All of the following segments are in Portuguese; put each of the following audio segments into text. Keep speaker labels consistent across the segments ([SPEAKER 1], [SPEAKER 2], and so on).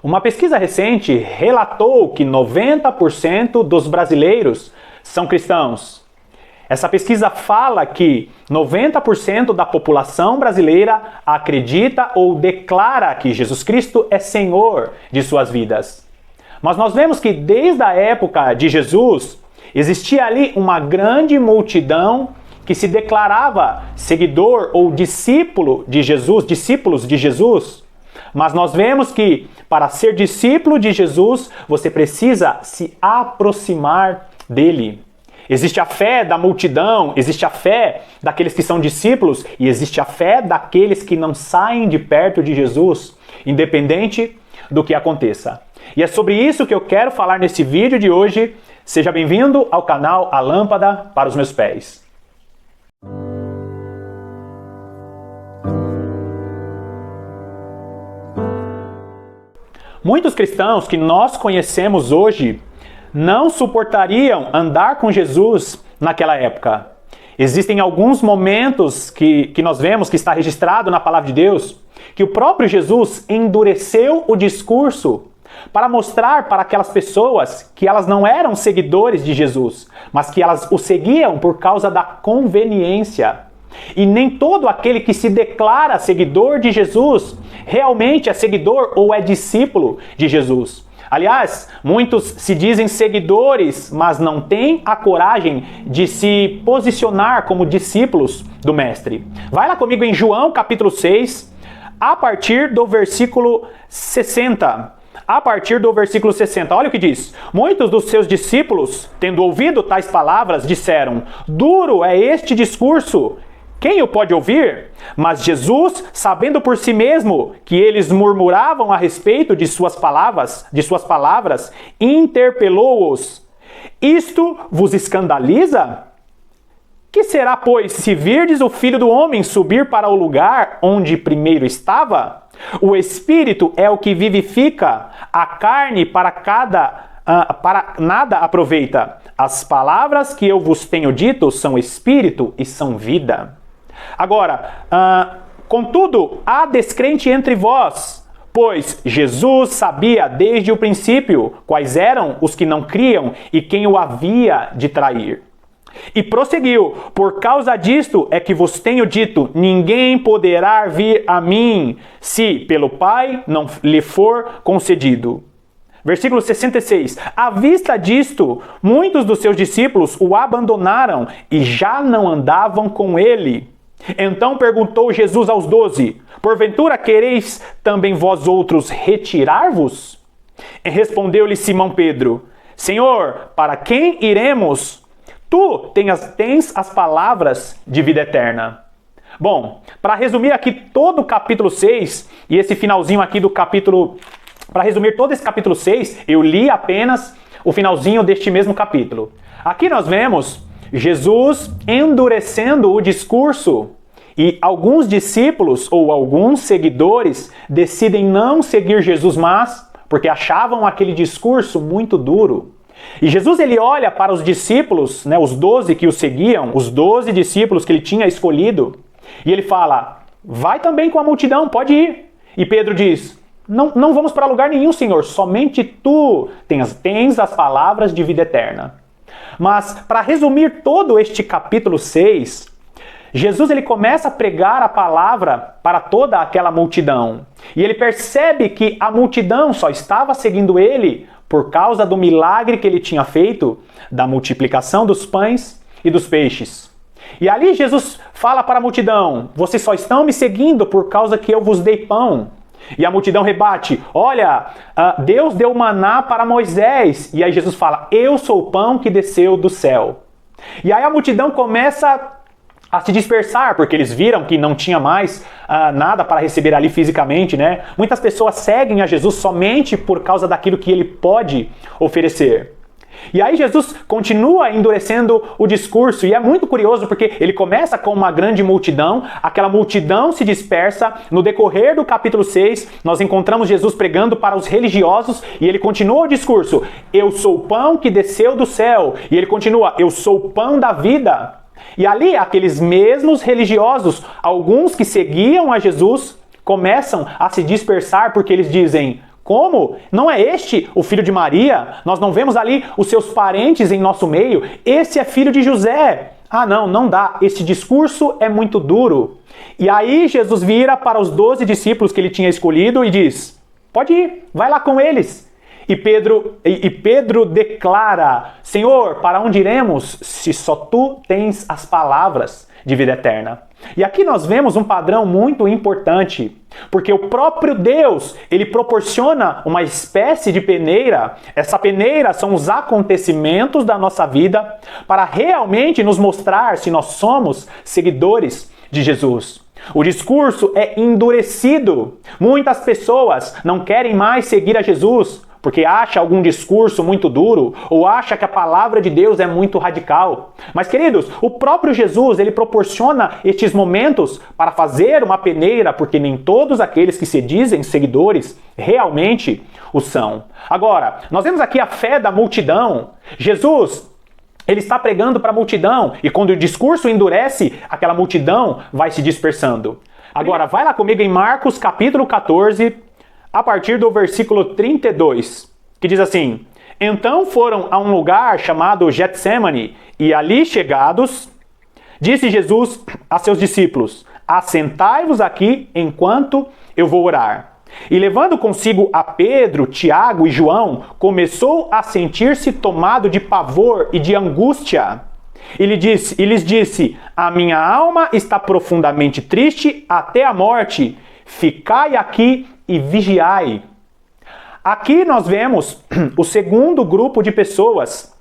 [SPEAKER 1] Uma pesquisa recente relatou que 90% dos brasileiros são cristãos. Essa pesquisa fala que 90% da população brasileira acredita ou declara que Jesus Cristo é Senhor de suas vidas. Mas nós vemos que desde a época de Jesus, existia ali uma grande multidão que se declarava seguidor ou discípulo de Jesus, discípulos de Jesus. Mas nós vemos que para ser discípulo de Jesus, você precisa se aproximar dele. Existe a fé da multidão, existe a fé daqueles que são discípulos e existe a fé daqueles que não saem de perto de Jesus, independente do que aconteça. E é sobre isso que eu quero falar nesse vídeo de hoje. Seja bem-vindo ao canal A Lâmpada para os Meus Pés. Muitos cristãos que nós conhecemos hoje não suportariam andar com Jesus naquela época. Existem alguns momentos que nós vemos que está registrado na Palavra de Deus, que o próprio Jesus endureceu o discurso para mostrar para aquelas pessoas que elas não eram seguidores de Jesus, mas que elas o seguiam por causa da conveniência. E nem todo aquele que se declara seguidor de Jesus realmente é seguidor ou é discípulo de Jesus. Aliás, muitos se dizem seguidores, mas não têm a coragem de se posicionar como discípulos do Mestre. Vai lá comigo em João capítulo 6, a partir do versículo 60. A partir do versículo 60, olha o que diz. Muitos dos seus discípulos, tendo ouvido tais palavras, disseram: duro é este discurso, quem o pode ouvir? Mas Jesus, sabendo por si mesmo que eles murmuravam a respeito de suas palavras, interpelou-os: isto vos escandaliza? Que será, pois, se virdes o Filho do Homem subir para o lugar onde primeiro estava? O Espírito é o que vivifica, a carne para nada aproveita. As palavras que eu vos tenho dito são Espírito e são vida. Agora, contudo, há descrente entre vós, pois Jesus sabia desde o princípio quais eram os que não criam e quem o havia de trair. E prosseguiu: por causa disto é que vos tenho dito, ninguém poderá vir a mim, se pelo Pai não lhe for concedido. Versículo 66. À vista disto, muitos dos seus discípulos o abandonaram e já não andavam com ele. Então perguntou Jesus aos 12: porventura quereis também vós outros retirar-vos? E respondeu-lhe Simão Pedro: Senhor, para quem iremos? Tu tens as palavras de vida eterna. Bom, para resumir aqui todo o capítulo 6, e esse finalzinho aqui do capítulo... Para resumir todo esse capítulo 6, eu li apenas o finalzinho deste mesmo capítulo. Aqui nós vemos Jesus endurecendo o discurso e alguns discípulos ou alguns seguidores decidem não seguir Jesus mais porque achavam aquele discurso muito duro. E Jesus ele olha para os discípulos, os 12 que o seguiam, os 12 discípulos que ele tinha escolhido, e ele fala: vai também com a multidão, pode ir. E Pedro diz: não vamos para lugar nenhum, Senhor, somente tu tens as palavras de vida eterna. Mas, para resumir todo este capítulo 6, Jesus ele começa a pregar a palavra para toda aquela multidão. E ele percebe que a multidão só estava seguindo ele por causa do milagre que ele tinha feito, da multiplicação dos pães e dos peixes. E ali Jesus fala para a multidão: vocês só estão me seguindo por causa que eu vos dei pão. E a multidão rebate: olha, Deus deu maná para Moisés. E aí Jesus fala: eu sou o pão que desceu do céu. E aí a multidão começa a se dispersar, porque eles viram que não tinha mais nada para receber ali fisicamente, né? Muitas pessoas seguem a Jesus somente por causa daquilo que ele pode oferecer. E aí Jesus continua endurecendo o discurso, e é muito curioso porque ele começa com uma grande multidão, aquela multidão se dispersa, no decorrer do capítulo 6, nós encontramos Jesus pregando para os religiosos, e ele continua o discurso: eu sou o pão que desceu do céu, e ele continua: eu sou o pão da vida. E ali, aqueles mesmos religiosos, alguns que seguiam a Jesus, começam a se dispersar porque eles dizem: Como? Não é este o filho de Maria? Nós não vemos ali os seus parentes em nosso meio? Esse é filho de José. Ah, não dá. Esse discurso é muito duro. E aí Jesus vira para os 12 discípulos que ele tinha escolhido e diz: pode ir, vai lá com eles. E Pedro declara: Senhor, para onde iremos se só tu tens as palavras de vida eterna? E aqui nós vemos um padrão muito importante, porque o próprio Deus, ele proporciona uma espécie de peneira. Essa peneira são os acontecimentos da nossa vida para realmente nos mostrar se nós somos seguidores de Jesus. O discurso é endurecido. Muitas pessoas não querem mais seguir a Jesus porque acha algum discurso muito duro ou acha que a palavra de Deus é muito radical. Mas, queridos, o próprio Jesus, ele proporciona estes momentos para fazer uma peneira, porque nem todos aqueles que se dizem seguidores realmente o são. Agora, nós vemos aqui a fé da multidão. Jesus, ele está pregando para a multidão, e quando o discurso endurece, aquela multidão vai se dispersando. Agora, vai lá comigo em Marcos capítulo 14, a partir do versículo 32, que diz assim: Então foram a um lugar chamado Getsêmani, e ali chegados, disse Jesus a seus discípulos: Assentai-vos aqui enquanto eu vou orar. E levando consigo a Pedro, Tiago e João, começou a sentir-se tomado de pavor e de angústia. E lhes disse: A minha alma está profundamente triste até a morte. Ficai aqui e vigiai. Aqui nós vemos o segundo grupo de pessoas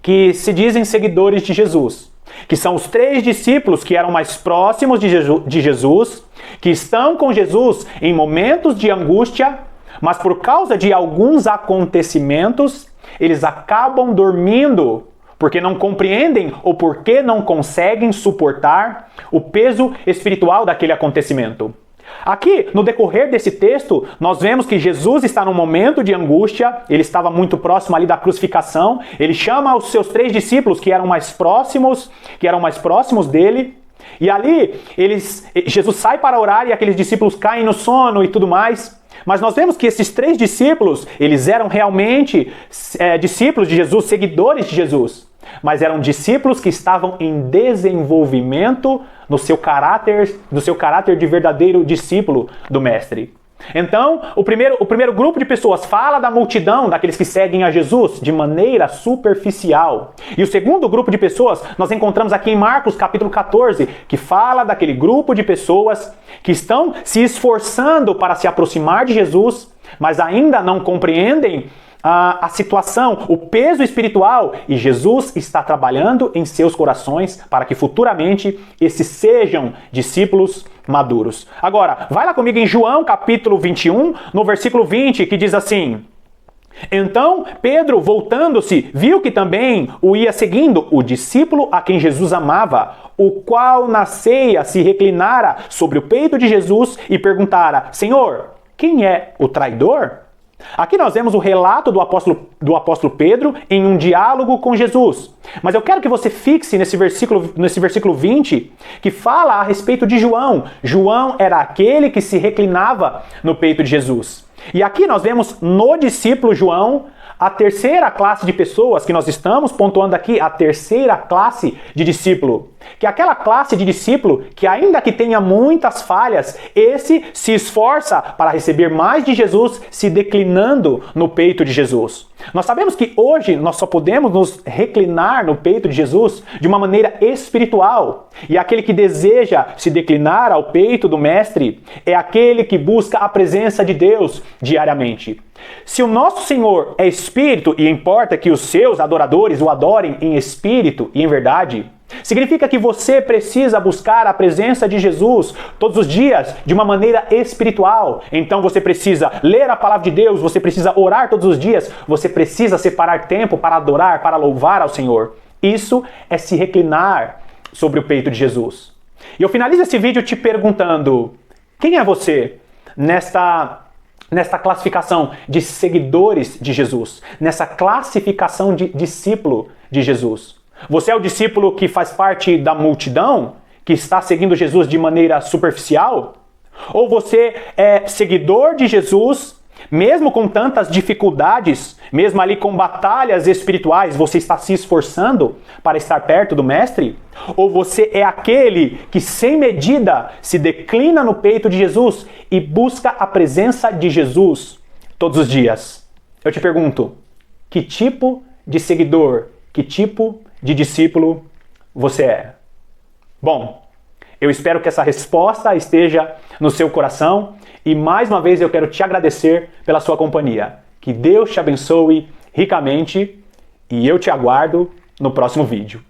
[SPEAKER 1] que se dizem seguidores de Jesus, que são os 3 discípulos que eram mais próximos de Jesus, que estão com Jesus em momentos de angústia, mas por causa de alguns acontecimentos, eles acabam dormindo, porque não compreendem ou porque não conseguem suportar o peso espiritual daquele acontecimento. Aqui, no decorrer desse texto, nós vemos que Jesus está num momento de angústia, ele estava muito próximo ali da crucificação, ele chama os seus 3 discípulos que eram mais próximos dele, e ali Jesus sai para orar e aqueles discípulos caem no sono e tudo mais. Mas nós vemos que esses 3 discípulos, eles eram realmente discípulos de Jesus, seguidores de Jesus. Mas eram discípulos que estavam em desenvolvimento no seu caráter de verdadeiro discípulo do Mestre. Então, o primeiro grupo de pessoas fala da multidão, daqueles que seguem a Jesus, de maneira superficial. E o segundo grupo de pessoas, nós encontramos aqui em Marcos capítulo 14, que fala daquele grupo de pessoas que estão se esforçando para se aproximar de Jesus, mas ainda não compreendem a situação, o peso espiritual, e Jesus está trabalhando em seus corações para que futuramente esses sejam discípulos maduros. Agora, vai lá comigo em João capítulo 21, no versículo 20, que diz assim: Então Pedro, voltando-se, viu que também o ia seguindo o discípulo a quem Jesus amava, o qual na ceia se reclinara sobre o peito de Jesus e perguntara: Senhor, quem é o traidor? Aqui nós vemos o relato do apóstolo Pedro em um diálogo com Jesus. Mas eu quero que você fixe nesse versículo 20, que fala a respeito de João. João era aquele que se reclinava no peito de Jesus. E aqui nós vemos no discípulo João a terceira classe de pessoas que nós estamos pontuando aqui, a terceira classe de discípulo. Que é aquela classe de discípulo que, ainda que tenha muitas falhas, esse se esforça para receber mais de Jesus, se declinando no peito de Jesus. Nós sabemos que hoje nós só podemos nos reclinar no peito de Jesus de uma maneira espiritual. E aquele que deseja se declinar ao peito do Mestre é aquele que busca a presença de Deus diariamente. Se o nosso Senhor é Espírito e importa que os seus adoradores o adorem em espírito e em verdade, significa que você precisa buscar a presença de Jesus todos os dias de uma maneira espiritual. Então você precisa ler a palavra de Deus, você precisa orar todos os dias, você precisa separar tempo para adorar, para louvar ao Senhor. Isso é se reclinar sobre o peito de Jesus. E eu finalizo esse vídeo te perguntando: quem é você nesta classificação de seguidores de Jesus, nessa classificação de discípulo de Jesus? Você é o discípulo que faz parte da multidão, que está seguindo Jesus de maneira superficial? Ou você é seguidor de Jesus Mesmo com tantas dificuldades, mesmo ali com batalhas espirituais, você está se esforçando para estar perto do Mestre? Ou você é aquele que sem medida se declina no peito de Jesus e busca a presença de Jesus todos os dias? Eu te pergunto, que tipo de seguidor, que tipo de discípulo você é? Bom, eu espero que essa resposta esteja no seu coração e mais uma vez eu quero te agradecer pela sua companhia. Que Deus te abençoe ricamente e eu te aguardo no próximo vídeo.